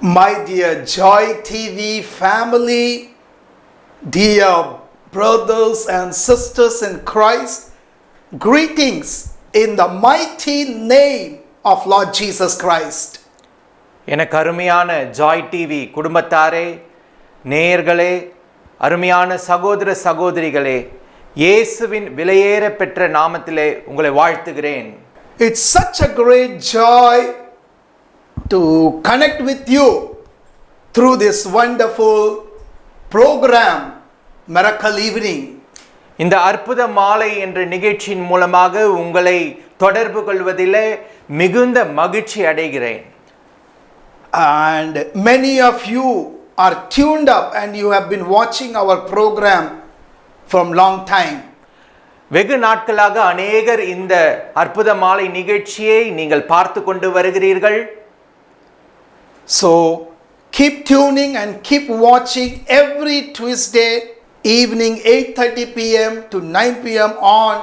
My dear Joy TV family, dear brothers and sisters in Christ, greetings in the mighty name of Lord Jesus Christ. எனக்கு அருமையான Joy TV குடும்பத்தாரே, நேயர்களே, அருமையான சகோதர சகோதரிகளே, இயேசுவின் விலையேற பெற்ற நாமத்திலே உங்களை வாழ்த்துகிறேன். It's such a great joy to connect with you through this wonderful program, Miracle Evening. இந்த அற்புத மாலை என்ற நிகழ்ச்சியின் மூலமாக உங்களை தொடர்பு கொள்வதிலே மிகுந்த மகிழ்ச்சி அடைகிறேன். And many of you are tuned up and you have been watching our program from long time. வெகு நாட்களாக அநேகர் இந்த அற்புத மாலை நிகழ்ச்சியை நீங்கள் பார்த்து கொண்டு வருகிறீர்கள். So keep tuning and keep watching every Tuesday evening 8:30 p.m. to 9 p.m. on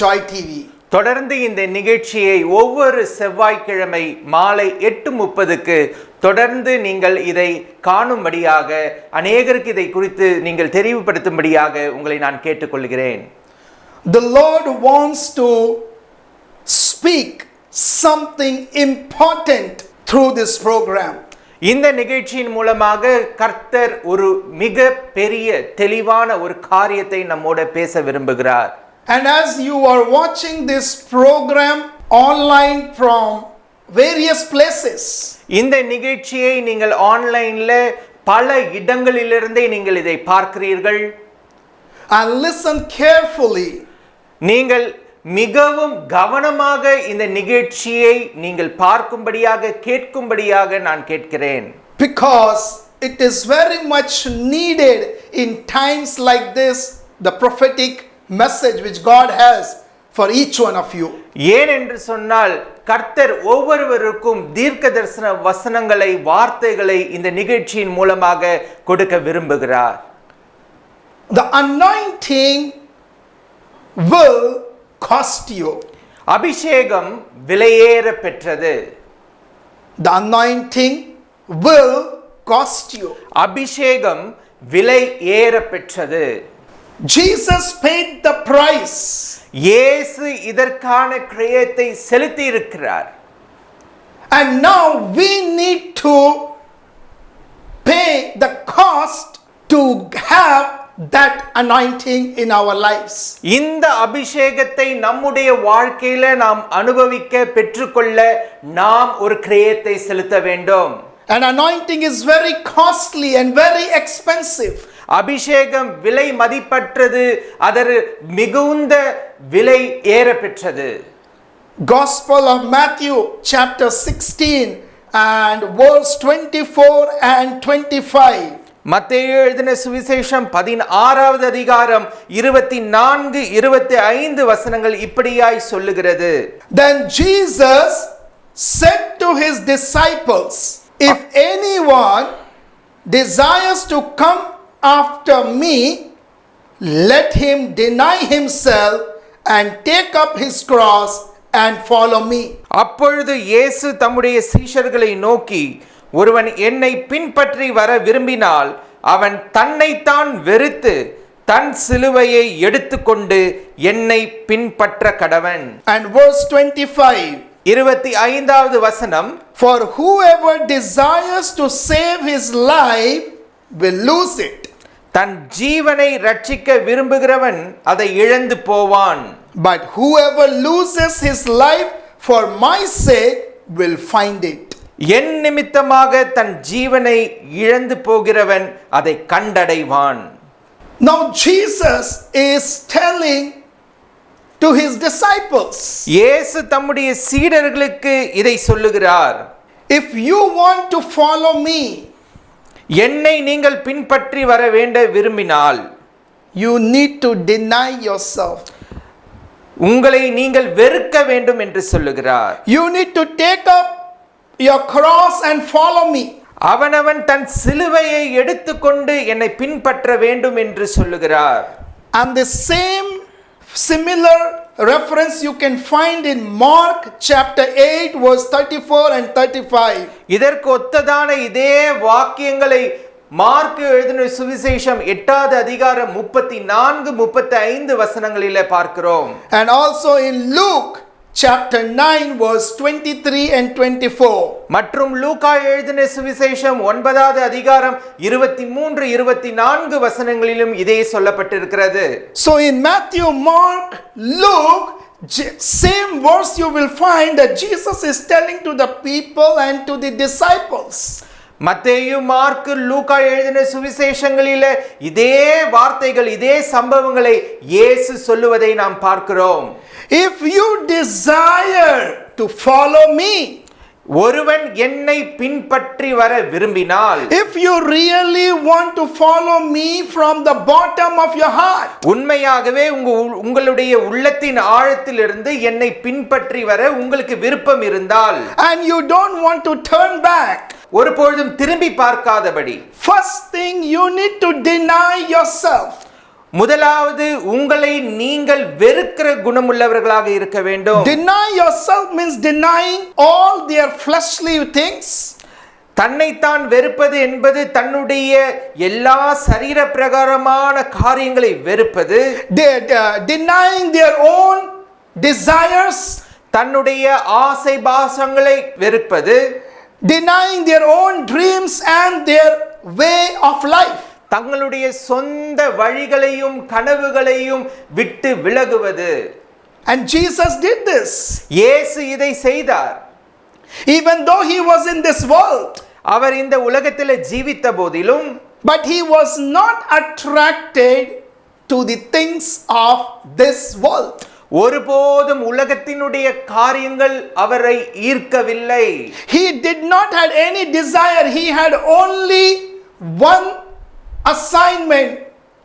Joy TV. தொடர்ந்து இந்த நிகழ்ச்சியை ஒவ்வொரு செவ்வாய்க்கிழமை மாலை 8:30க்கு தொடர்ந்து நீங்கள் இதை காணும்படியாக, அநேகருக்கு இதை குறித்து நீங்கள் தெரிவுபடுத்தும்படியாக உங்களை நான் கேட்டுக்கொள்கிறேன். The Lord wants to speak something important through this program. இந்த நிகழ்ச்சியின் மூலமாக கர்த்தர் ஒரு மிக பெரிய தெளிவான ஒரு காரியத்தை நம்மோட பேச விரும்புகிறார். And as you are watching this program online from various places, இந்த நிகழ்ச்சியை நீங்கள் ஆன்லைன்ல பல இடங்களிலிருந்தே நீங்கள் இதை பார்க்கிறீர்கள். and listen carefully, நீங்கள் மிகவும் கவனமாக இந்த நிகழ்ச்சியை நீங்கள் பார்க்கும்படியாக, கேட்கும்படியாக நான் கேட்கிறேன். because it is very much needed in times like this, the prophetic message which God has for each one of you. ஏன் என்று சொன்னால் கர்த்தர் ஒவ்வொருவருக்கும் தீர்க்க தரிசன வசனங்களை, வார்த்தைகளை இந்த நிகழ்ச்சியின் மூலமாக கொடுக்க விரும்புகிறார். The anointing will cost you. அபிஷேகம் விலையேற பெற்றது. The anointing will cost you. அபிஷேகம் விலை ஏற பெற்றது. Jesus paid the price. இயேசு இதற்கான கிரயத்தை செலுத்தி இருக்கிறார். And now we need to pay the cost to have that anointing in our lives. இந்த அபிஷேகத்தை நம்முடைய வாழ்க்கையில நாம் அனுபவிக்க, பெற்றுக்கொள்ள நாம் ஒரு கிரயத்தை செலுத்த வேண்டும். An anointing is very costly and very expensive. அபிஷேகம் விலை மதிப்பற்றது, அதற்கு மிகுந்த விலை ஏற பெற்றது. Gospel of Matthew chapter 16 and verse 24 and 25. மத்தேயு எழுதின சுவிசேஷம் 16வது அதிகாரம் 24, 25 வசனங்கள் இப்படியாய் சொல்லுகிறது. Then Jesus said to his disciples, if anyone desires to come after me, let him deny himself and take up his cross and follow me. அப்பொழுது இயேசு தம்முடைய சீஷர்களை நோக்கி, ஒருவன் என்னை பின்பற்றி வர விரும்பினால் அவன் தன்னைத்தான் வெறுத்து தன் சிலுவையை எடுத்துக்கொண்டு என்னை பின்பற்ற கடவன். And verse 25. 25வது வசனம், For whoever desires to save his life will lose it. தன் ஜீவனை ரட்சிக்க விரும்புகிறவன் அதை இழந்து போவான். But whoever loses his life for my sake will find it. என் நிமித்தமாக தன் ஜீவனை இழந்து போகிறவன் அதை கண்டடைவான். Now Jesus is telling to his disciples, இயேசு தம்முடைய சீடர்களுக்கு இதை சொல்லுகிறார். if you want to follow me, என்னை நீங்கள் பின்பற்றி வர வேண்ட விரும்பினால் you need to deny yourself. உங்களை நீங்கள் வெறுக்க வேண்டும் என்று சொல்லுகிறார். You need to take up your cross and follow me. அவனவன் தன் சிலுவையை எடுத்துக்கொண்டு என்னை பின்பற்ற வேண்டும் என்று சொல்லுகிறார். And the same Similar reference you can find in Mark chapter 8 verse 34 and 35. இதற்கு ஒத்ததான இதே வாக்கியங்களை மார்க் எழுதின சுவிசேஷம் 8வது அதிகாரம் 34 35 வசனங்களிலே பார்க்கிறோம். And also in Luke chapter 9 verse 23 and 24. மற்றும் லூக்கா எழுதின சுவிசேஷம் 9வது அதிகாரம் 23 24 வசனங்களிலும் இதே சொல்லப்பட்டிருக்கிறது. So in Matthew, Mark, Luke, same verse you will find that Jesus is telling to the people and to the disciples. மத்தேயு மார்க் லூக்கா எழுதின சுவிசேஷங்களிலே இதே வார்த்தைகள் இதே சம்பவங்களை இயேசு சொல்லுவதை நாம் பார்க்கிறோம். If you desire to follow me, ஒருவன் என்னை பின்பற்றி வர விரும்பினால், if you really want to follow me from the bottom of your heart, உண்மையாகவே உங்களுடைய உள்ளத்தின் ஆழத்திலிருந்து என்னை பின்பற்றி வர உங்களுக்கு விருப்பம் இருந்தால், and you don't want to turn back, ஒருபொழுதும் திரும்பி பார்க்காதபடி, first thing you need to deny yourself. முதலாவது உங்களை நீங்கள் வெறுக்கிற குணமுள்ளவர்களாக இருக்க வேண்டும். Deny yourself means denying all their fleshly things. தன்னைத்தான் வெறுப்பது என்பது தன்னுடைய எல்லா சரீர பிரகாரமான காரியங்களை வெறுப்பது. Denying their own desires, தன்னுடைய ஆசை பாசங்களை வெறுப்பது. Denying their own dreams and their way of life. தங்களுடைய சொந்த வழிகளையும் கனவுகளையும் விட்டு விலகுவது. And Jesus did this. இயேசு இதை செய்தார். Even though he was in this world, அவர் இந்த உலகத்தில் ஜீவித்த போதிலும், but he was not attracted to the things of this world. ஒருபோதும் உலகத்தினுடைய காரியங்கள் அவரை ஈர்க்கவில்லை. He did not have any desire. He had only one assignment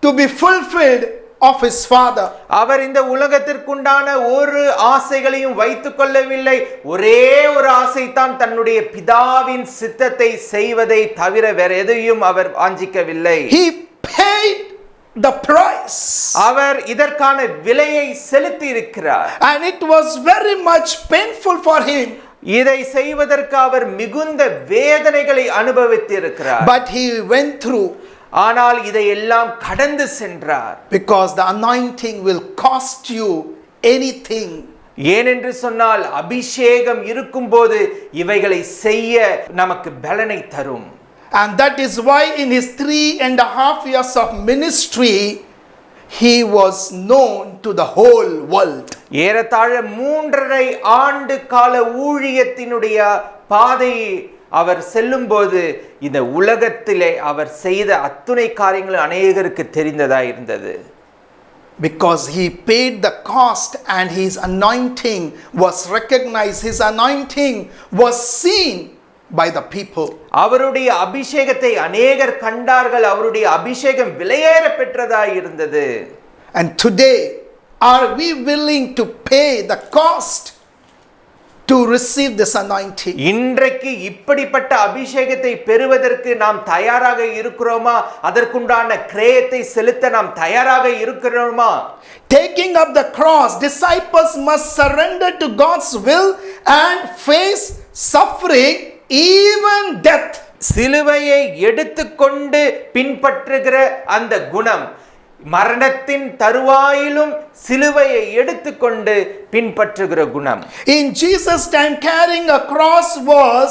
to be fulfilled of his father. அவர் இந்த உலகத்திற்குண்டான ஒரு ஆசைகளையும் வைத்துக் கொள்ளவில்லை. ஒரே ஒரு ஆசை தான் தன்னுடைய பிதாவின் சித்தத்தை செய்வதை தவிர வேற எதையும் அவர் வாஞ்சிக்கவில்லை. He paid the price. அவர் இதற்கான விலையை செலுத்தி இருக்கிறார். And it was very much painful for him. இதை செய்வதற்கு அவர் மிகுந்த வேதனைகளை அனுபவித்திருக்கிறார். But he went through. ஆனால் இதை எல்லாம் கடந்து சென்றார். Because the anointing will cost you anything. ஏனென்று சொன்னால் அபிஷேகம் இருக்கும்போது இவைகளை செய்ய நமக்கு பலனை தரும். And that is why in his 3.5 years of ministry, he was known to the whole world. ஏறத்தாழ 3.5 ஆண்டு கால ஊழியத்தினுடைய பாதையை அவர் செல்லும்போது இந்த உலகத்திலே அவர் செய்த அத்துணை காரியங்கள் அநேகருக்கு தெரிந்ததா இருந்தது. Because he paid the cost and his anointing was recognized, his anointing was seen by the people. அவருடைய அபிஷேகத்தை அநேகர் கண்டார்கள். அவருடைய அபிஷேகம் விலையேற பெற்றதா இருந்தது. And today, are we willing to pay the cost to receive this anointing? இன்றைக்கு இப்படிப்பட்ட அபிஷேகத்தை பெறுவதற்கு நாம் தயாராக இருக்கிறோமா? அதற்குண்டான கிரயத்தை செலுத்த நாம் தயாராக இருக்கிறோமா? Taking up the cross, disciples must surrender to God's will and face suffering, even death. சிலுவையை எடுத்துக்கொண்டு பின்பற்றுகிற அந்த குணம், மரணத்தின் தருவாயிலும் சிலுவையை எடுத்துக்கொண்டு பின்பற்றுகிற குணம். In Jesus' time, carrying a cross was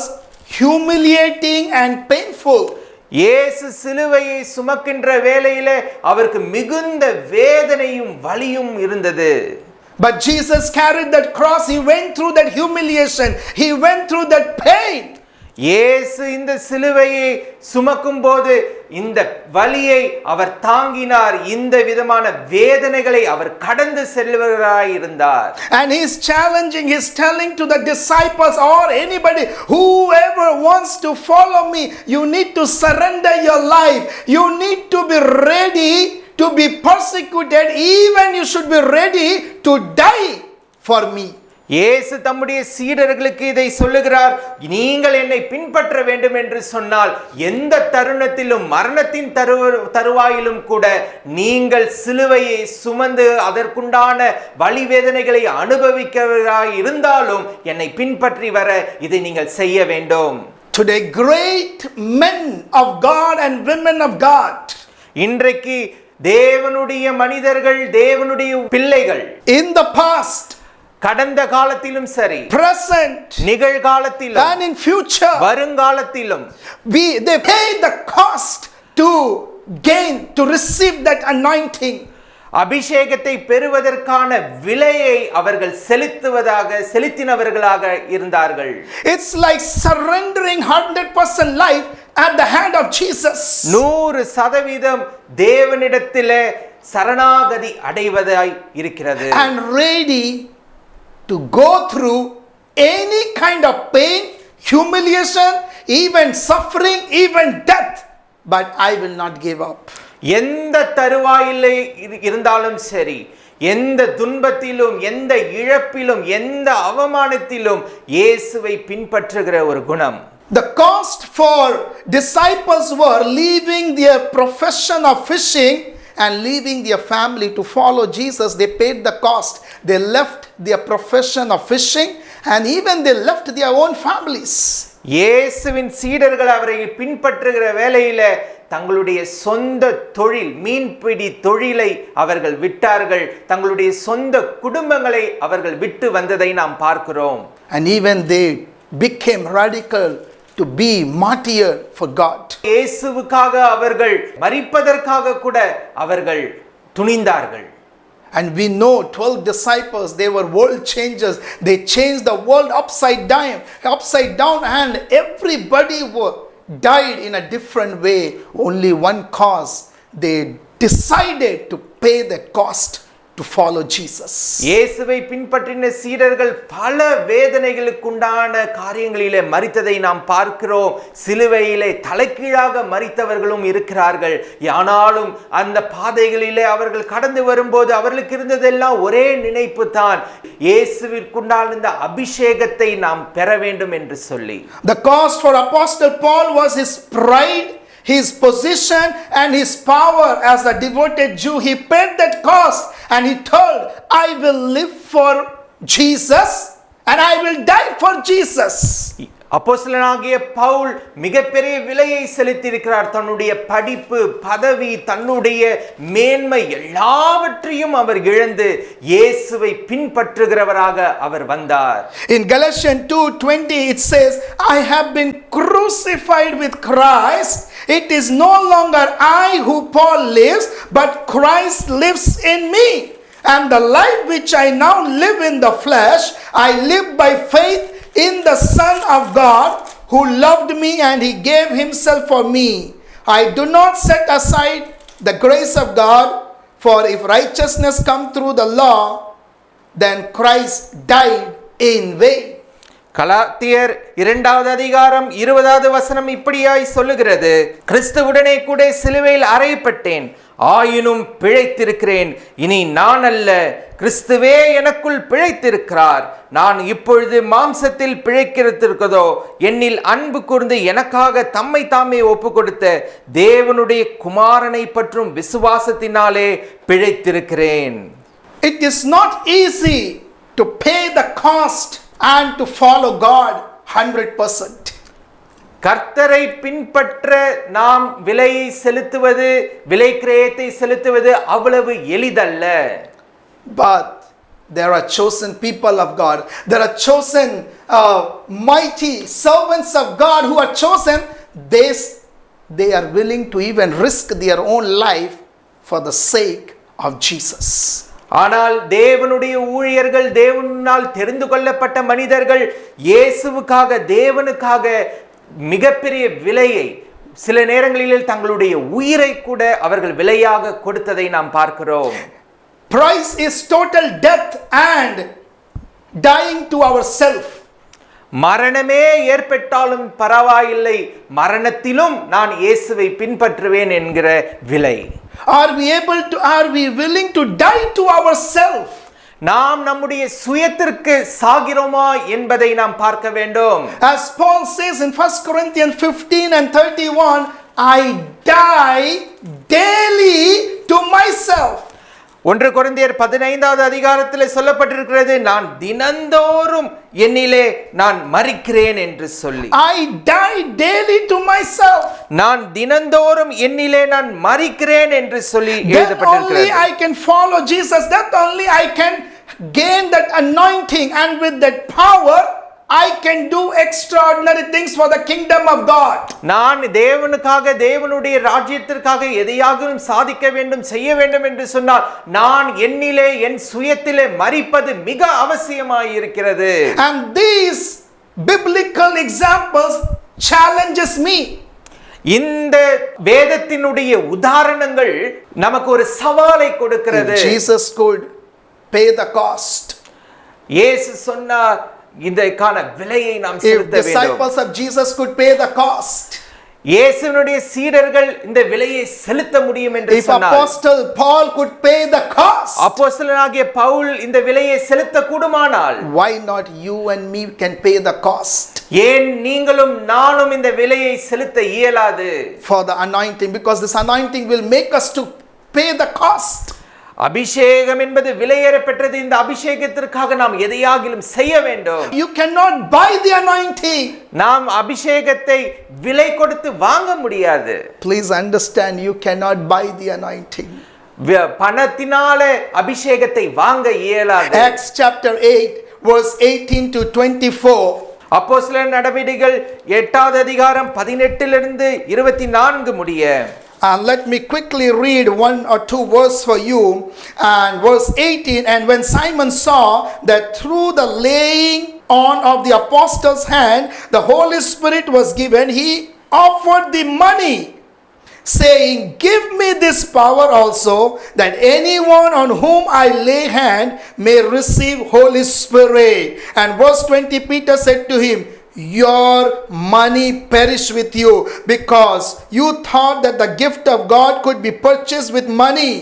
humiliating and painful. இயேசு சிலுவையை சுமக்கின்ற வேளையிலே அவருக்கு மிகுந்த வேதனையும் வலியும் இருந்தது. But Jesus carried that cross. He went through that humiliation. He went through that pain. இயேசு இந்த சிலுவையை சுமக்கும் போது இந்த வலியை அவர் தாங்கினார். இந்த விதமான வேதனைகளை அவர் கடந்து செல்வராய் இருந்தார். And he is challenging, he is telling to the disciples or anybody, whoever wants to follow me, you need to surrender your life. You need to be ready to be persecuted. Even you should be ready to die for me. இயேசு தம்முடைய சீடர்களுக்கு இதை சொல்லுகிறார். நீங்கள் என்னை பின்பற்ற வேண்டும் என்று சொன்னால் எந்த தருணத்திலும் மரணத்தின் தருவாயிலும் கூட நீங்கள் சிலுவையை சுமந்து அதற்குண்டான வலி வேதனைகளை அனுபவிக்கிறவராய் இருந்தாலும் என்னை பின்பற்றி வர இதை நீங்கள் செய்ய வேண்டும். Today great men of God and women of God, இன்றைக்கு தேவனுடைய மனிதர்கள், தேவனுடைய பிள்ளைகள், in the past, கடந்த காலத்திலும் சரி, present, நிகழ்காலத்திலும் and in future, வருங்காலத்திலும் they pay the cost to gain, to receive that anointing. அபிஷேகத்தை பெறுவதற்கான விலையை அவர்கள் செலுத்தினவர்களாக இருந்தார்கள். It's like surrendering 100% life at the hand of Jesus. 100% தேவனிடத்திலே சரணாகதி அடைவதாய் இருக்கிறது. And ready to go through any kind of pain, humiliation, even suffering, even death, but I will not give up. எந்த தருவாயிலே இருந்தாலும் சரி, எந்த துன்பத்திலும், எந்த இழப்பிலும், எந்த அவமானத்திலும் இயேசுவை பின்பற்றுகிற ஒரு குணம். The cost for disciples were leaving their profession of fishing and leaving their family to follow Jesus. They paid the cost. They left their profession of fishing and even they left their own families. இயேசுவின் சீடர்கள் அவரை பின்பற்றுகிற வேளையில தங்களுடைய சொந்த தொழில், மீன்பிடி தொழிலை அவர்கள் விட்டார்கள். தங்களுடைய சொந்த குடும்பங்களை அவர்கள் விட்டு வந்ததை நாம் பார்க்கிறோம். And even they became radical to be martyr for God. இயேசுவுக்காக அவர்கள் மரிப்பதற்காக கூட அவர்கள் துணிந்தார்கள். And we know 12 disciples, they were world changers. They changed the world upside down, and everybody died in a different way. Only one cause. They decided to pay the cost to follow Jesus. இயேசுவை பின்பற்றின சீடர்கள் பல வேதனைகளுக்குண்டான காரியங்களிலே மரித்ததை நாம் பார்க்கிறோம். சிலுவையிலே தலைகீழாக மரித்தவர்களும் இருக்கிறார்கள். ஆனாலும் அந்த பாதைகளிலே அவர்கள் கடந்து வரும்போது அவர்களுக்கு இருந்ததெல்லாம் ஒரே நினைப்பு தான், இயேசுவிற்குண்டான இந்த அபிஷேகத்தை நாம் பெற வேண்டும் என்று சொல்லி. The cost for Apostle Paul was his pride, his position and his power as a devoted Jew. He paid that cost and he told, I will live for Jesus and I will die for Jesus. அப்போஸ்தலனாகிய பவுல் மிகப்பெரிய விலையை செலுத்தியிருக்கிறார். தன்னுடைய படிப்பு, பதவி, தன்னுடைய மேன்மை எல்லாவற்றையும் அவர் இழந்து இயேசுவை பின்பற்றுகிறவராக அவர் வந்தார். In Galatians 2:20 it says, I have been crucified with Christ. It is no longer I who Paul lives, but Christ lives in me. And the life which I now live in the flesh, I live by faith in the Son of God who loved me and he gave himself for me. I do not set aside the grace of God, for if righteousness come through the law, then Christ died in vain. கலாத்தியர் 2வது அதிகாரம் 20வது வசனம் இப்படியாய் சொல்லுகிறது, கிறிஸ்துவுடனே கூட சிலுவையில் அறையப்பட்டேன், ஆயினும் பிழைத்திருக்கிறேன். இனி நான் அல்ல, கிறிஸ்துவே எனக்குள் பிழைத்திருக்கிறார். நான் இப்பொழுது மாம்சத்தில் பிழைக்கிறதோ என்னில் அன்பு கூர்ந்து எனக்காக தம்மை தாமே ஒப்பு கொடுத்த தேவனுடைய குமாரனை பற்றும் விசுவாசத்தினாலே பிழைத்திருக்கிறேன். It is not easy to pay the cost and to follow God 100%. கர்த்தரை பின்பற்ற நாம் விலையை செலுத்துவது, விலை கிரயத்தை செலுத்துவது அவ்வளவு எளிதல்ல. But there are chosen people of God. There are chosen mighty servants of God who are chosen. They are willing to even risk their own life for the sake of Jesus. ஆனால் தேவனுடைய ஊழியர்கள், தேவனால் தெரிந்து கொள்ளப்பட்ட மனிதர்கள் இயேசுவுக்காக, தேவனுக்காக மிகப்பெரிய விலையை, சில நேரங்களில் தங்களுடைய உயிரை கூட அவர்கள் விலையாக கொடுத்ததை நாம் பார்க்கிறோம். Price is total death and dying to ourself. மரணமே ஏற்பட்டாலும் பரவாயில்லை, மரணத்திலும் நான் இயேசுவை பின்பற்றுவேன் என்கிற விலை. Are we willing to die to ourselves? நாம் நம்முடைய சுயத்திற்கு சாகிறோமா என்பதை நாம் பார்க்க வேண்டும். As Paul says in 1 Corinthians 15 and 31, I die daily to myself. 1 கொரிந்தியர் 15வது அதிகாரத்தில் சொல்லப்பட்டிருக்கிறது, நான் தினந்தோறும் என்னிலே நான் மரிக்கிறேன் என்று சொல்லி. I die daily to myself. நான் தினந்தோறும் என்னிலே நான் மரிக்கிறேன் என்று சொல்லி Then only எழுதப்பட்டிருக்கிறது. I can follow Jesus. That only I can gain that anointing, and with that power I can do extraordinary things for the kingdom of God. நான் தேவனுக்காக, தேவனுடைய ராஜ்யத்திற்காக எதையாகவும் சாதிக்க வேண்டும், செய்ய வேண்டும் என்று சொன்னால் நான் என்னிலே, என் சுயத்திலே மரிப்பது மிக அவசியமாய் இருக்கிறது. And these biblical examples challenges me. இந்த வேதத்தினுடைய உதாரணங்கள் நமக்கு ஒரு சவாலை கொடுக்கிறது. If Jesus could pay the cost, இயேசு சொன்னார், இதற்கான விலையை நாம் if செலுத்த வேண்டும். disciples of Jesus could pay the cost, இயேசுவினுடைய சீடர்கள் இந்த விலையை செலுத்த முடியும் என்று if சொன்னார். apostle Paul could pay the cost, அப்போஸ்தலனாகிய பவுல் இந்த விலையை செலுத்த கூடுமானால் why not you and me can pay the cost ஏன் நீங்களும் நானும் இந்த விலையை செலுத்த இயலாது? for the anointing? Because this anointing will make us to pay the cost. அபிஷேகம் என்பது விலையேற பெற்றது. இந்த அபிஷேகத்திற்காக நாம் எதையாகிலும் செய்ய வேண்டும். You cannot buy the anointing. நாம் அபிஷேகத்தை விலை கொடுத்து வாங்க முடியாது. Please understand, you cannot buy the anointing. பணத்தினாலே அபிஷேகத்தை வாங்க இயலாது. Acts chapter 8 verse 18 to 24. அப்போஸ்தலர் நடவடிக்கைகள் 8வது அதிகாரம் 18 24 முடிய. And let me quickly read one or two verses for you. And verse 18, and when Simon saw that through the laying on of the apostles' hand the Holy Spirit was given, he offered the money, saying, give me this power also, that anyone on whom I lay hand may receive Holy Spirit. And verse 20, Peter said to him, your money perish with you, because you thought that the gift of God could be purchased with money,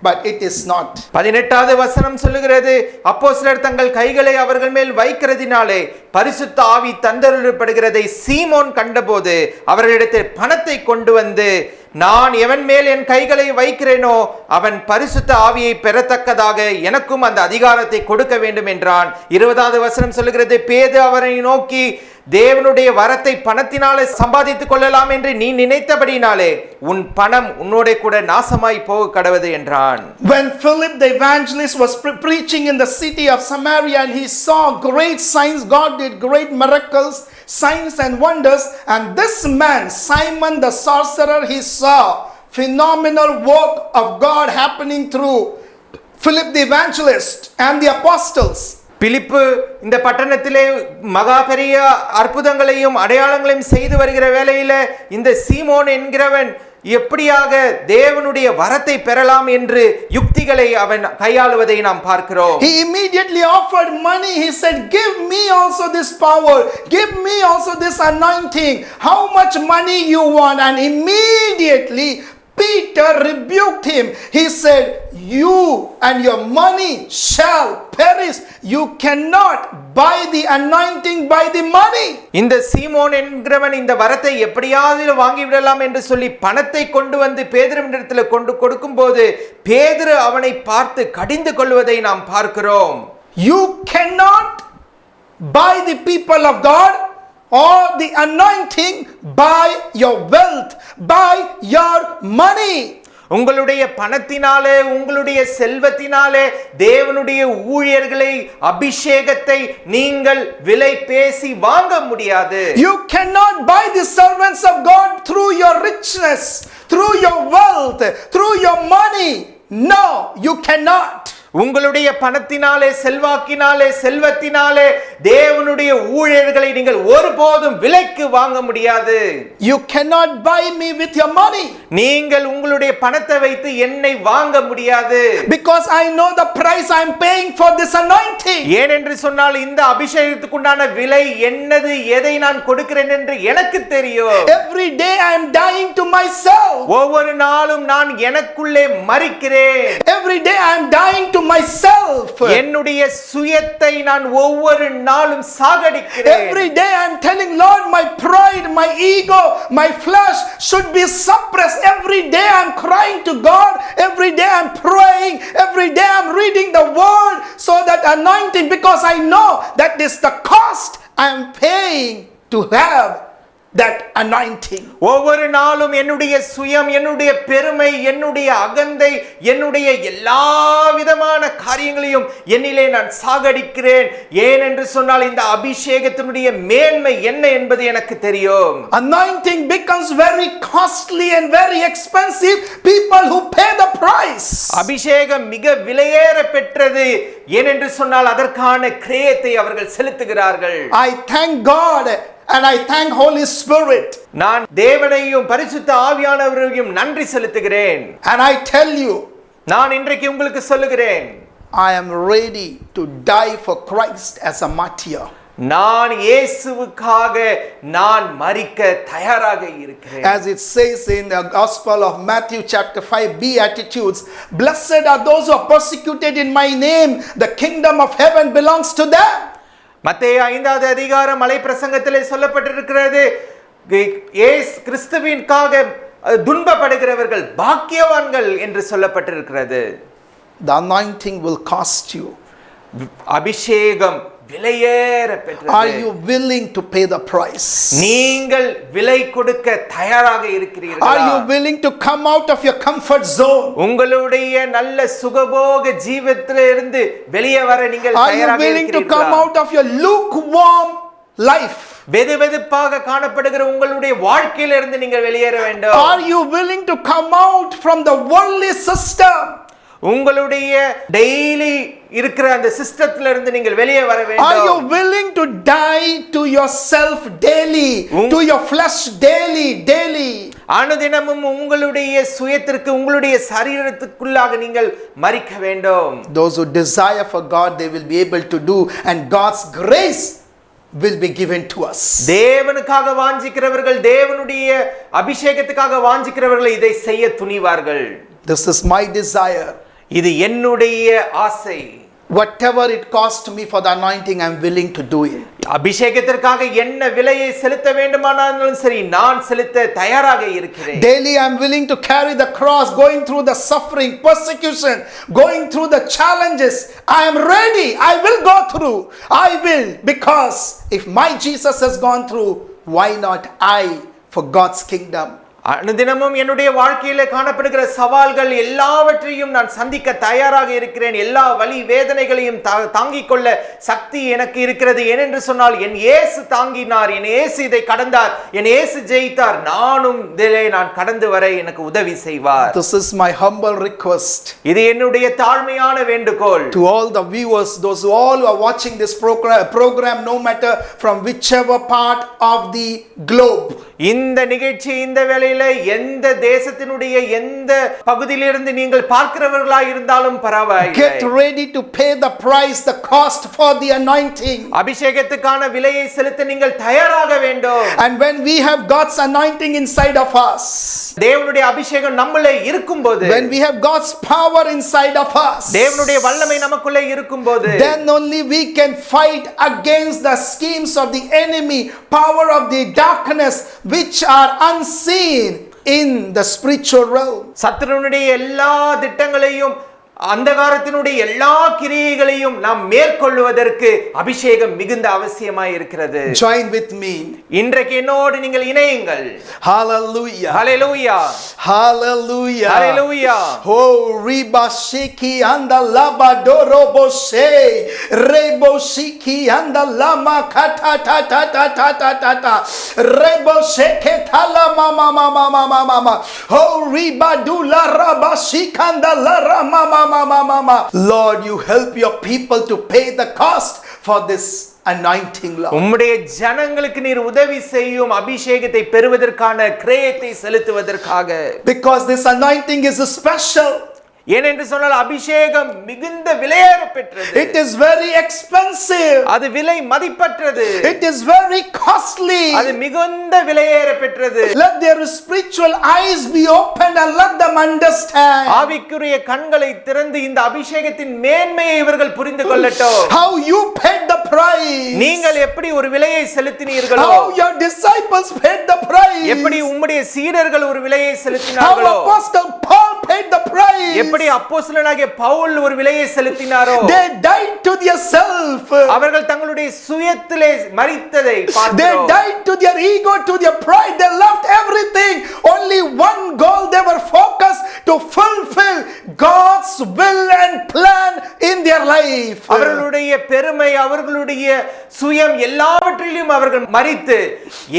but it is not. 18வது வசனம் சொல்லுகிறது, அப்போஸ்தலர் தங்கள் கைகளை அவர்கள் மேல் வைக்கிறதினாலே பரிசுத்த ஆவி தந்தருளப்படுகிறதை சீமோன் கண்டபோது அவர்களிடத்தில் பணத்தை கொண்டு வந்து, நான் எவன் மேல் என் கைகளை வைக்கிறேனோ அவன் பரிசுத்த ஆவியை பெறத்தக்கதாக எனக்கும் அந்த அதிகாரத்தை கொடுக்க வேண்டும் என்றான். 20வது வசனம் சொல்லுகிறது, பேது அவரை நோக்கி, தேவனுடைய வரத்தை பணத்தினாலே சம்பாதித்துக் கொள்ளலாம் என்று நீ நினைத்தபடினாலே உன் பணம் உன்னோட கூட நாசமாய் போக கடவது என்றான். When Philip the evangelist was preaching in the city of Samaria, and he saw great signs, God did great miracles, signs and wonders, and this man Simon the sorcerer, he saw phenomenal work of God happening through Philip the evangelist and the apostles. பிலிப்பு இந்த பட்டணத்திலே மகா பெரிய அற்புதங்களையும் அடையாளங்களையும் செய்து வருகிற வேளையில இந்த சீமோன் என்கிறவன் எப்படியாக தேவனுடைய வரத்தை பெறலாம் என்று யுக்திகளை அவன் கையாளுவதை நாம் பார்க்கிறோம். He immediately offered money. He said, give me also this power, give me also this anointing. How much money you want? And immediately Peter rebuked him. He said, you and your money shall perish. You cannot buy the anointing by the money. இந்த சீமோன் என்கிறவன் இந்த வரத்தை எப்படியாவது வாங்கி விடலாம் என்று சொல்லி பணத்தை கொண்டு வந்து பேதுருவினிடத்தில் கொண்டு கொடுக்கும்போது பேதுரு அவனை பார்த்து கடிந்து கொள்வதை நாம் பார்க்கிறோம். You cannot buy the people of God or the anointing by your wealth, by your money. உங்களுடைய பணத்தினாலே, உங்களுடைய செல்வத்தினாலே தேவனுடைய ஊழியர்களை, அபிஷேகத்தை நீங்கள் விலை பேசி வாங்க முடியாது. You cannot buy the servants of God through your richness, through your wealth, through your money. No, you cannot. உங்களுடைய பணத்தினாலே, செல்வாக்கினாலே, செல்வத்தினாலே தேவனுடைய ஊழியர்களை நீங்கள் ஒருபோதும் விலைக்கு வாங்க முடியாது. You cannot buy me with your money. நீங்கள் உங்களுடைய பணத்தை வைத்து என்னை வாங்க முடியாது. Because I know the price I am paying for this anointing. ஏனென்று சொன்னால் இந்த அபிஷேகத்துக்குண்டான விலை என்னது, எதை நான் கொடுக்கிறேன் என்று எனக்கு தெரியும். Every day I am dying to myself. ஒவ்வொரு நாளும் நான் எனக்குள்ளே மரிக்கிறேன். Every day I am dying to myself. என்னுடைய சுயத்தை நான் ஒவ்வொரு நாளும் சாகடிக்கிறேன். Every day I am telling Lord, my pride, my ego, my flesh should be suppressed. Every day I am crying to God. Every day I am praying. Every day I am reading the word, so that anointing, because I know that is the cost I am paying to have that anointing. ஒவ்வொரு நாளும் என்னுடைய சுயம், என்னுடைய பெருமை, என்னுடைய அகந்தை, என்னுடைய எல்லா விதமான காரியங்களையும் என்னிலே நான் சாகடிக்கிறேன். ஏனென்று சொன்னால் இந்த அபிஷேகத்தினுடைய மேன்மை என்ன என்பது எனக்கு தெரியும். Anointing becomes very costly and very expensive. People who pay the price. அபிஷேகம் மிக விலையேற பெற்றது. ஏனென்று சொன்னால் அதற்கான கிரயத்தை அவர்கள் செலுத்துகிறார்கள். I thank God and I thank Holy Spirit. நான் தேவனையும் பரிசுத்த ஆவியானவரையும் நன்றி செலுத்துகிறேன். And I tell you, நான் இன்றைக்கு உங்களுக்கு சொல்லுகிறேன், I am ready to die for Christ as a martyr. நான் இயேசுவுக்காக நான் மரிக்க தயாராக இருக்கிறேன். As it says in the Gospel of Matthew chapter 5, Beatitudes, blessed are those who are persecuted in my name, the kingdom of heaven belongs to them. மத்தேயு 5வது அதிகாரம் மலை பிரசங்கத்திலே சொல்லப்பட்டிருக்கிறது, இயேசு கிறிஸ்துவிற்காக துன்பப்படுகிறவர்கள் பாக்கியவான்கள் என்று சொல்லப்பட்டிருக்கிறது. The anointing will cost you. அபிஷேகம் விலையேற பெற்றது. Are you willing to pay the price? நீங்கள் விலை கொடுக்க தயாராக இருக்கிறீர்களா? Are you willing to come out of your comfort zone? உங்களுடைய நல்ல சுகபோக ஜீவிதத்திலிருந்து வெளியே வர நீங்கள் Are you தயாராக willing to இருக்கிறீர்களா? come out of your lukewarm life? வெதுவெதுப்பாக காணப்படுகிற உங்களுடைய வாழ்க்கையிலிருந்து நீங்கள் வெளியேற வேண்டும். Are you willing to come out from the worldly system? உங்களுடைய டெய்லி இருக்கிற அந்த சிஸ்டத்துல இருந்து நீங்கள் வெளியே வர வேண்டும். Are you willing to die to yourself daily, to your flesh daily? அனுதினமும் உங்களுடைய சுயத்திற்கு, உங்களுடைய சரீரத்துக்குள்ளாக நீங்கள் மரிக்க வேண்டும். Those who desire for God, they will be able to do, and God's grace will be given to us. தேவனுக்காக வாஞ்சிக்கிறவர்கள், தேவனுடைய அபிஷேகத்துக்காக வாஞ்சிக்கிறவர்கள் இதை செய்ய துணிவார்கள். This is my desire. இது என்னுடைய ஆசை. Whatever it costs me for the anointing, I am willing to do it. அபிஷேகத்திற்காக என்ன விலையை செலுத்த வேண்டுமானாலும் சரி, நான் செலுத்த தயாராக இருக்கிறேன். Daily I am willing to carry the cross, going through the suffering, persecution, going through the challenges. I am ready. I will go through. I will, because if my Jesus has gone through, why not I for God's kingdom? அனுதினமும் என்னுடைய வாழ்க்கையில காணப்படுகிற சவால்கள் எல்லாவற்றையும் நான் சந்திக்க தயாராக இருக்கிறேன். எல்லா வலி வேதனைகளையும் தாங்கிக் கொள்ள சக்தி எனக்கு இருக்கிறது. ஏனென்று சொன்னால் என் இயேசு தாங்கினார், என் இயேசு இதை கடந்தார், என் இயேசு ஜெயித்தார். நானும் இதிலே நான் கடந்து வர எனக்கு உதவி செய்வார். This is my humble request. இது என்னுடைய தாழ்மையான வேண்டுகோள். To all the viewers, those who all are watching this program, no matter from whichever part of the globe. இந்த நிகழ்ச்சி, இந்த வேளையில எந்த தேசத்தினுடைய எந்த பகுதியிலிருந்து நீங்கள் பார்க்கிறவர்களாய் இருந்தாலும் பரவாயில்லை. Get ready to pay the price, the cost for the anointing. அபிஷேகத்துக்கான விலையை செலுத்த நீங்கள் தயாராக வேண்டும். And when we have God's anointing inside of us, தேவனுடைய அபிஷேகம் நம்மளே இருக்கும்போது, when we have God's power inside of us, தேவனுடைய வல்லமை நமக்குள்ளே இருக்கும்போது, then only we can fight against the schemes of the enemy, power of the darkness which are unseen in the spiritual realm. சத்துருவினுடைய எல்லா திட்டங்களையும், அந்தகாரத்தினுடைய எல்லா கிரியைகளையும் நாம் மேற்கொள்வதற்கு அபிஷேகம் மிகுந்த அவசியமாய் இருக்கிறது. Join with me. இன்றைக்கு என்னோடு நீங்கள் இணையுங்கள். Hallelujah. Hallelujah. Hallelujah. Hallelujah. Oh riba shiki anda laba dorobo she rebo shiki anda lama kata ta ta ta ta ta ta ta rebo sheke thala mama mama mama mama oh riba dula raba shikanda la rama mama. Lord, you help your people to pay the cost for this anointing, Lord. உம்முடைய ஜனங்களுக்கு நீர் உதவி செய்யும் அபிஷேகத்தை பெறுவதற்கான கிரயத்தை செலுத்துவதற்காக. Because this anointing is special. ஏனென்று சொன்னால் அபிஷேகம் மிகுந்த விலையேற பெற்றது. It is very expensive. அது விலை மதிப்பற்றது. It is very costly. அது மிகுந்த விலையேற பெற்றது. Let their spiritual eyes be opened and let them understand. ஆவிக்குரிய கண்களை திறந்து இந்த அபிஷேகத்தின் மேன்மையை இவர்கள் புரிந்து கொள்ளட்டும். How you paid the price. நீங்கள் எப்படி ஒரு விலையை செலுத்தினீர்களோ, How your disciples paid the price. எப்படி உம்முடைய சீடர்கள் ஒரு விலையை How செலுத்தினார்களோ, Apostle Paul paid the price. எப்படி அப்போஸ்தலனாகிய பவுல் ஒரு விலையை செலுத்தினாரோ, They died to their self. அவர்கள் தங்களுடைய சுயத்திலே மரித்ததை They பார்க்கிறோம். died to their ego, to their pride. They left everything. Only one goal they were focused to fulfill God's will and plan in their life. அவர்களுடைய பெருமை, அவர்களுடைய சுயம் எல்லாவற்றிலும் அவர்கள் மரித்து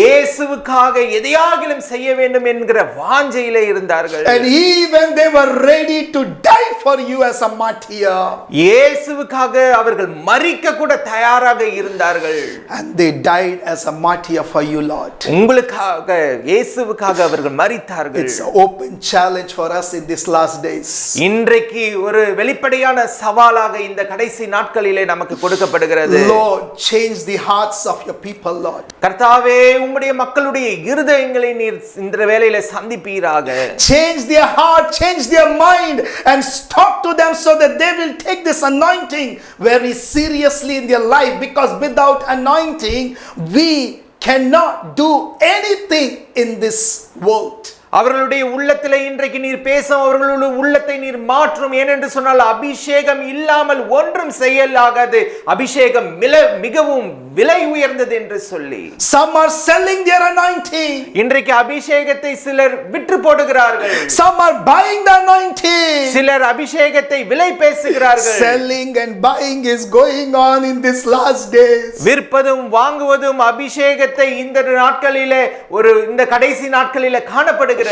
இயேசுவுக்காக எதையாகிலும் செய்ய வேண்டும் என்கிற வாஞ்சையிலே இருந்தார்கள். And even they were ready to die for you as a martyr. இயேசுவுக்காக அவர்கள் மரிக்க கூட தயாராக இருந்தார்கள். And they died as a martyr for you, Lord. உங்களுக்காக, இயேசுவுக்காக அவர்கள் மரித்தார்கள். It's an open challenge for us in these last days. இன்றைக்கு ஒரு வெளிப்படையான சவாலாக இந்த கடைசி நாட்களிலே நமக்கு கொடுக்கப்படுகிறது. Lord, change the hearts of your people, Lord. கர்த்தாவே, உம்முடைய மக்களுடைய இருதயங்களை நீர் இந்த வேளையிலே சந்திப்பீராக. Change their heart, change their mind, and talk to them so that they will take this anointing very seriously in their life, because without anointing we cannot do anything in this world. அவர்களுடைய உள்ளத்திலே இன்றைக்கு நீர் பேசும், அவர்களுடைய உள்ளத்தை நீர் மாற்றும். ஏனென்று சொன்னால் அபிஷேகம் இல்லாமல் ஒன்றும் செய்யலாகாது. அபிஷேகம் மிகவும் விலை உயர்ந்தது என்று சொல்லி Some are selling their anointing. இன்றைக்கு அபிஷேகத்தை சிலர் விற்று போடுகிறார்கள். Some are buying the anointing. சிலர் அபிஷேகத்தை விலை பேசுகிறார்கள். Selling and buying is going on in these last days. விற்பதும் வாங்குவதும் அபிஷேகத்தை இந்த நாட்களிலே, இந்த கடைசி நாட்களிலே காணப்படுகிறது.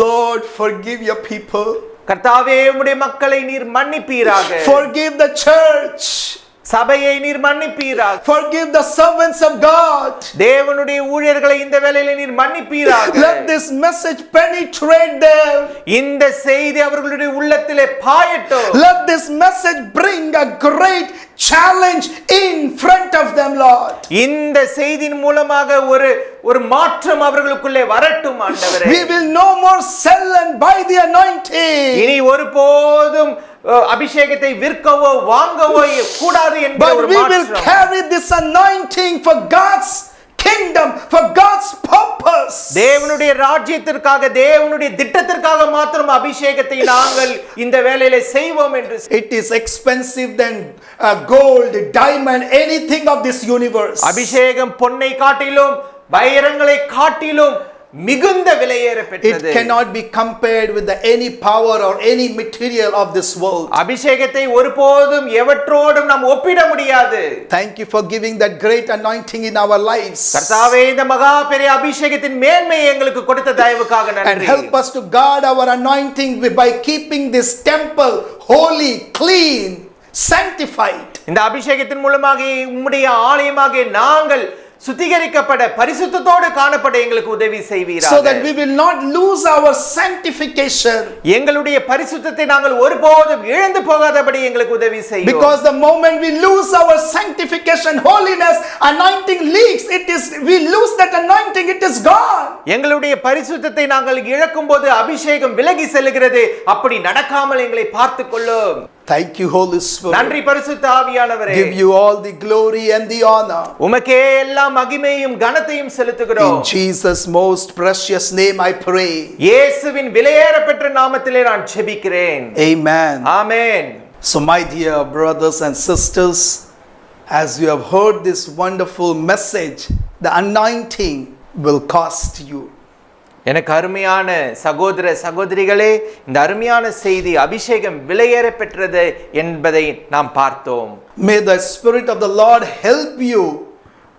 Lord, forgive your people. கர்த்தாவே, உம்முடைய மக்களை நீர் மன்னிப்பீராக. Forgive the church. சபையை நீர் மன்னிப்பீராக. Forgive the servants of God. தேவனுடைய ஊழியர்களை இந்த வேளையிலே நீர் மன்னிப்பீராக. Let this message penetrate them. இந்த செய்தி அவர்களுடைய உள்ளத்திலே பாயட்டும். Let this message bring a great challenge in front of them, Lord. இந்த செய்தியின் மூலமாக ஒரு மாற்றம் அவர்களுக்குள்ளே வரட்டும் ஆண்டவரே. We will no more sell and buy the anointing. இனி ஒருபோதும் அபிஷேகத்தை விற்கவோ வாங்கவோ கூடாது என்ற But ஒரு we will மாற்றம். carry this anointing for God's kingdom, for God's purpose. தேவனுடைய ராஜ்யத்திற்காக, தேவனுடைய திட்டத்திற்காக மாத்திரம் அபிஷேகத்தை நாங்கள் இந்த வேளையிலே செய்வோம் என்று. It is expensive than gold, diamond, anything of this universe. அபிஷேகம் பொன்னை காட்டிலும் வைரங்களை காட்டிலும் மிகுந்த விலையேற பெற்றது. It cannot be compared with any power or any material of this world. அபிஷேகத்தை ஒருபோதும் எவற்றோடும் நாம் ஒப்பிட முடியாது. Thank you for giving that great anointing in our lives. கர்த்தாவே, இந்த மகா பெரிய அபிஷேகத்தின் மேன்மையை எங்களுக்கு கொடுத்த தயவுக்காக And நன்றி. help us to guard our anointing by keeping this temple holy, clean, sanctified. இந்த அபிஷேகத்தின் மூலமாக உம்முடைய ஆலயமாக நாங்கள் சுத்திகரிக்கப்பட பரிசுத்தத்தோடு காணப்பட எங்களுக்கு உதவி செய்வீராக. So that we will not lose our sanctification. எங்களுடைய பரிசுத்தத்தை நாங்கள் ஒருபோதும் இழந்து போகாதபடி எங்களுக்கு உதவி செய்யும். Because the moment we lose our sanctification, holiness, anointing leaks. We lose that anointing, it is gone. எங்களுடைய பரிசுத்தத்தை நாங்கள் இழக்கும்போது அபிஷேகம் விலகி செல்கிறது. அப்படி நடக்காமல் எங்களை பார்த்துக் கொள்ளும். Thank you, Holy Spirit. நன்றி பரிசுத்த ஆவியானவரே. Give you all the glory and the honor. உமக்கே எல்லா மகிமையும் கனத்தையும் செலுத்துகிறோம். In Jesus' most precious name I pray. இயேசுவின் விலையேறப்பெற்ற நாமத்திலே நான் ஜெபிக்கிறேன். Amen. Amen. So my dear brothers and sisters, as you have heard this wonderful message, the anointing will cost you. எனக்கு அருமையான சகோதர சகோதரிகளே, இந்த அருமையான செய்தி அபிஷேகம் விலையேற பெற்றது என்பதை நாம் பார்த்தோம். May the Spirit of the Lord help you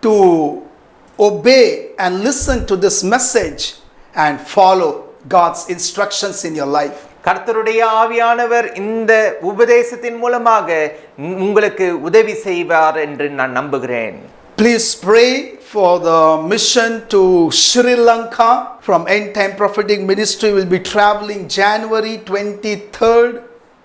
to obey and listen to this message and follow God's instructions in your life. கர்த்தருடைய ஆவியானவர் இந்த உபதேசத்தின் மூலமாக உங்களுக்கு உதவி செய்வார் என்று நான் நம்புகிறேன். Please pray for the mission to Sri Lanka from End Time Prophetic Ministry. Will be traveling January 23rd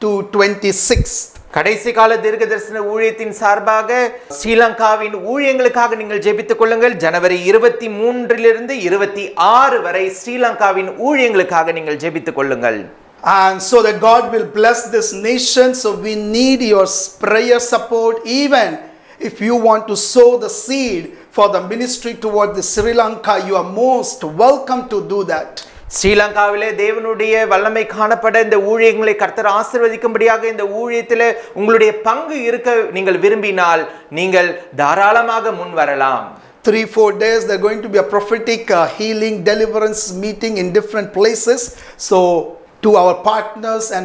to 26th. கடைசி கால தீர்க்க தரிசன ஊழியத்தின் சார்பாக ஸ்ரீலங்காவின் ஊழியங்களுக்காக நீங்கள் ஜெபித்துக் கொள்ளுங்கள். ஜனவரி 23 26 வரை ஸ்ரீலங்காவின் ஊழியங்களுக்காக நீங்கள் ஜெபித்துக் கொள்ளுங்கள். And so that God will bless this nation. So we need your prayer support. Even if you want to sow the seed for the ministry toward the Sri Lanka, you are most welcome to do that. ஸ்ரீலங்காவிலே தேவனுடைய வல்லமை காணப்பட இந்த ஊழியங்களை கர்த்தர் ஆசீர்வதிக்கும்படியாக இந்த ஊழியத்திலே உங்களுடைய பங்கு இருக்க நீங்கள் விரும்பினால் நீங்கள் தாராளமாக முன் வரலாம். 3-4 days there are going to be a prophetic healing deliverance meeting in different places. So to our partners and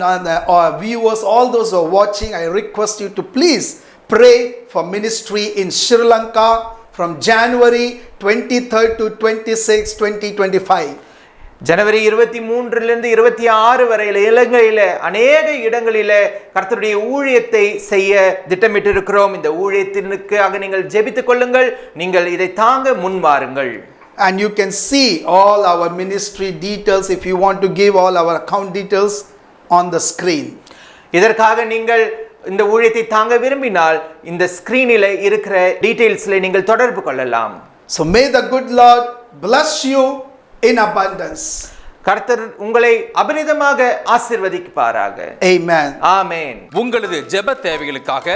our viewers, all those who are watching, I request you to please pray for ministry in Sri Lanka from January 23rd to 26, 2025. ஜனவரி 23 26 வரையில் இலங்கையில அநேக இடங்களில கர்த்தருடைய ஊழியத்தை செய்ய திட்டமிட்டிருக்கிறோம். இந்த ஊழியத்திற்காக நீங்கள் ஜெபித்துக் கொள்ளுங்கள். நீங்கள் இதை தாங்க முன் வாருங்கள். And you can see all our ministry details if you want to give all our account details on the screen. இதற்காக நீங்கள் இந்த ஊழியத்தை தாங்க விரும்பினால் இந்த ஸ்கிரீனில் இருக்கிற டீடைல்ஸ்ல நீங்கள் தொடர்பு கொள்ளலாம். So may the good Lord bless you in abundance. கர்த்தர் உங்களை அபரிதமாக ஆசீர்வதிப்பாராக. Amen. ஆமென். உங்களது ஜெப தேவைகளுக்காக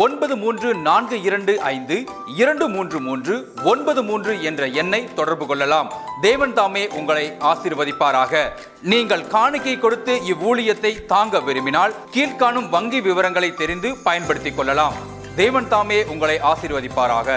9345233393 என்ற எண்ணை தொடர்பு கொள்ளலாம். தேவன் தாமே உங்களை ஆசீர்வதிப்பாராக. நீங்கள் காணிக்கை கொடுத்து இவ்வூழியத்தை தாங்க விரும்பினால் கீழ்காணும் வங்கி விவரங்களை தெரிந்து பயன்படுத்திக் கொள்ளலாம். தேவன் தாமே உங்களை ஆசீர்வதிப்பாராக.